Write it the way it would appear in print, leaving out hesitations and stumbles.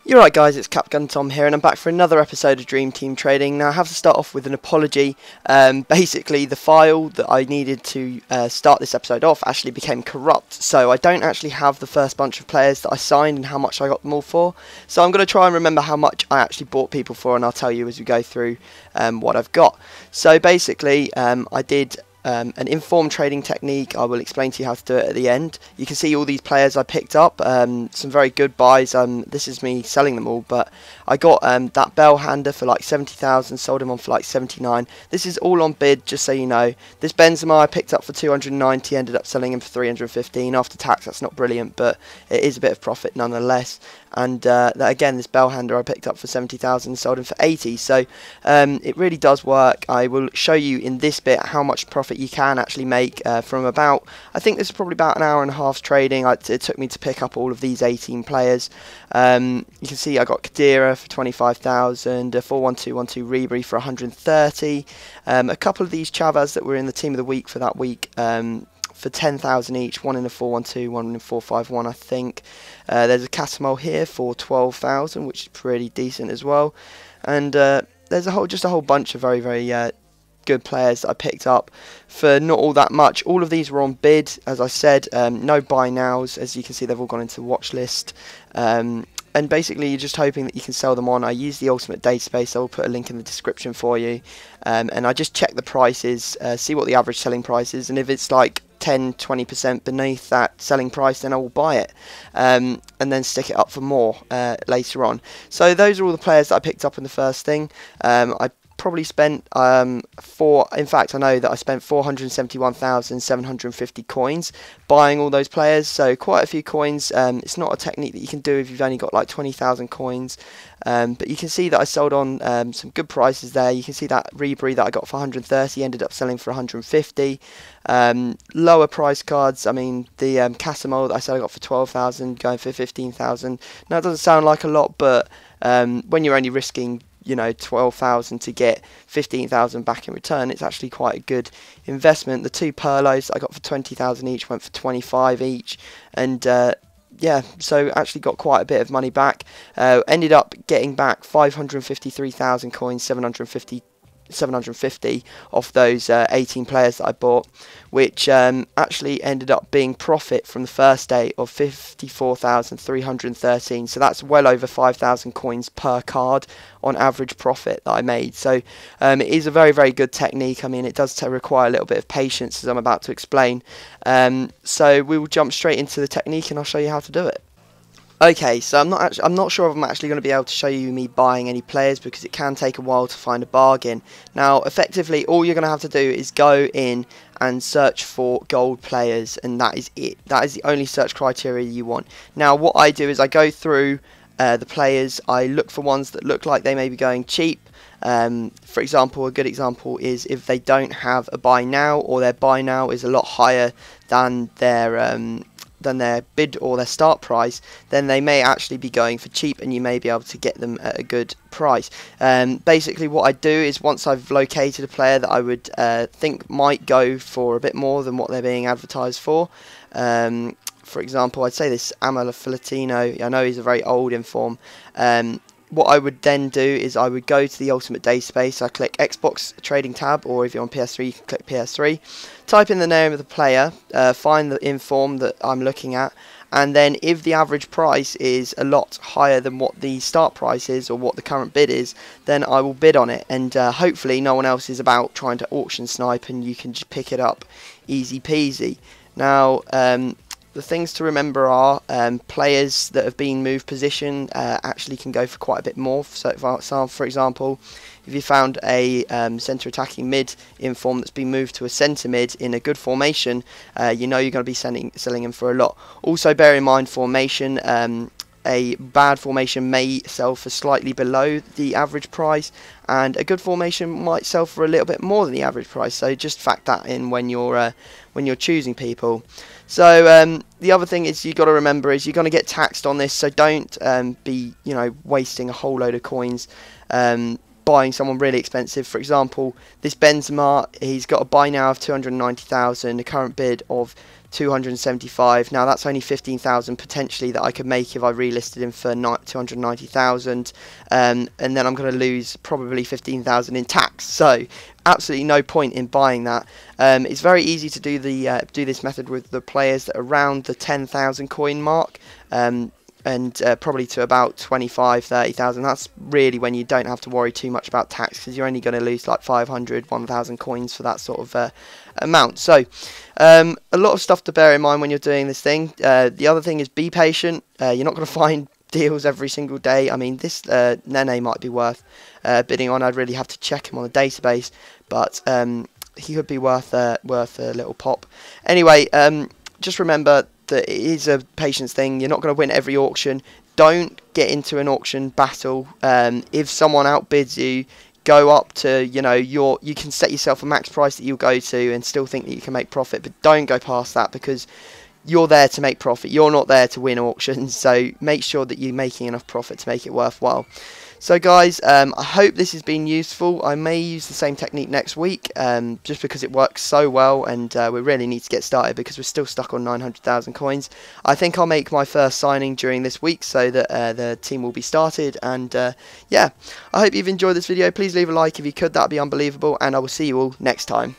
You're right guys, it's CapgunTom here and I'm back for another episode of Dream Team Trading. Now I have to start off with an apology. Basically the file that I needed to start this episode off actually became corrupt, so I don't actually have the first bunch of players that I signed and how much I got them all for. So I'm going to try and remember how much I actually bought people for, and I'll tell you as we go through what I've got. So basically I did an informed trading technique. I will explain to you how to do it at the end. You can see all these players I picked up, some very good buys. This is me selling them all, but I got that bell hander for like 70,000, sold him on for like 79. This is all on bid, just so you know. This Benzema I picked up for 290, ended up selling him for 315 after tax. That's not brilliant, but it is a bit of profit nonetheless. And again, this bell hander I picked up for 70,000, sold him for 80. So it really does work. I will show you in this bit how much profit you can actually make from about, I think this is probably about an hour and a half's trading. It took me to pick up all of these 18 players. You can see I got Kadira for 25,000, a 4-1-2-1-2 Ribery for 130, a couple of these Chavas that were in the team of the week for that week, for 10,000 each, one in a 4-1-2, one in a 4-5-1, I think. There's a Catamol here for 12,000, which is pretty decent as well. And there's just a whole bunch of very good players that I picked up for not all that much. All of these were on bid, as I said. No buy nows, as you can see, they've all gone into the watch list. And basically you're just hoping that you can sell them on. I use the ultimate database. I will put a link in the description for you, and I just check the prices, see what the average selling price is, and if it's like 10-20% beneath that selling price, then I will buy it, and then stick it up for more later on. So those are all the players that I picked up in the first thing. I probably spent in fact I know that I spent 471,750 coins buying all those players, so quite a few coins. It's not a technique that you can do if you've only got like 20,000 coins, but you can see that I sold on some good prices there. You can see that Ribery that I got for 130 ended up selling for 150. Lower price cards, I mean the Catamol that I said I got for 12,000 going for 15,000. Now it doesn't sound like a lot, but when you're only risking 12,000 to get 15,000 back in return, it's actually quite a good investment. The two Perlos I got for 20,000 each went for 25 each, and yeah, so actually got quite a bit of money back. Ended up getting back 553,000 coins, 750 off those 18 players that I bought, which actually ended up being profit from the first day of 54,313. So that's well over 5,000 coins per card on average profit that I made. So it is a very good technique. I mean, it does require a little bit of patience, as I'm about to explain. So we will jump straight into the technique and I'll show you how to do it. Okay, so I'm not sure if I'm actually going to be able to show you me buying any players, because it can take a while to find a bargain. Now, effectively, all you're going to have to do is go in and search for gold players, and that is it. That is the only search criteria you want. Now, what I do is I go through the players. I look for ones that look like they may be going cheap. For example, a good example is if they don't have a buy now, or their buy now is a lot higher than their bid or their start price, then they may actually be going for cheap, and you may be able to get them at a good price. Basically what I do is, once I've located a player that I would think might go for a bit more than what they're being advertised for example, I'd say this Amala Filatino, I know he's a very old inform. What I would then do is I would go to the ultimate database. I click Xbox trading tab, or if you're on PS3 you can click PS3, type in the name of the player, find the inform that I'm looking at, and then if the average price is a lot higher than what the start price is or what the current bid is, then I will bid on it, and hopefully no one else is about trying to auction snipe and you can just pick it up easy peasy. Now the things to remember are players that have been moved position actually can go for quite a bit more. So for example, if you found a centre attacking mid inform that's been moved to a centre mid in a good formation, you know you're going to be selling him for a lot. Also bear in mind formation. A bad formation may sell for slightly below the average price, and a good formation might sell for a little bit more than the average price. So just factor that in when you're choosing people. So the other thing is you've got to remember is you're going to get taxed on this. So don't be wasting a whole load of coins buying someone really expensive. For example, this Benzema, he's got a buy now of 290,000, a current bid of 275. Now that's only 15,000 potentially that I could make if I relisted him for 290,000, and then I'm going to lose probably 15,000 in tax. So absolutely no point in buying that. It's very easy to do this method with the players that are around the 10,000 coin mark. And probably to about 30,000. That's really when you don't have to worry too much about tax, because you're only going to lose like 500, 1,000 coins for that sort of amount. So a lot of stuff to bear in mind when you're doing this thing. The other thing is be patient. You're not going to find deals every single day. I mean, this Nene might be worth bidding on. I'd really have to check him on the database, but he could be worth a little pop. Anyway, just remember that it is a patience thing. You're not going to win every auction. Don't get into an auction battle. If someone outbids you, go up to, you can set yourself a max price that you'll go to and still think that you can make profit, but don't go past that, because you're there to make profit. You're not there to win auctions, so make sure that you're making enough profit to make it worthwhile. So guys, I hope this has been useful. I may use the same technique next week, just because it works so well, and we really need to get started because we're still stuck on 900,000 coins. I think I'll make my first signing during this week so that the team will be started, and yeah, I hope you've enjoyed this video. Please leave a like if you could, that'd be unbelievable, and I will see you all next time.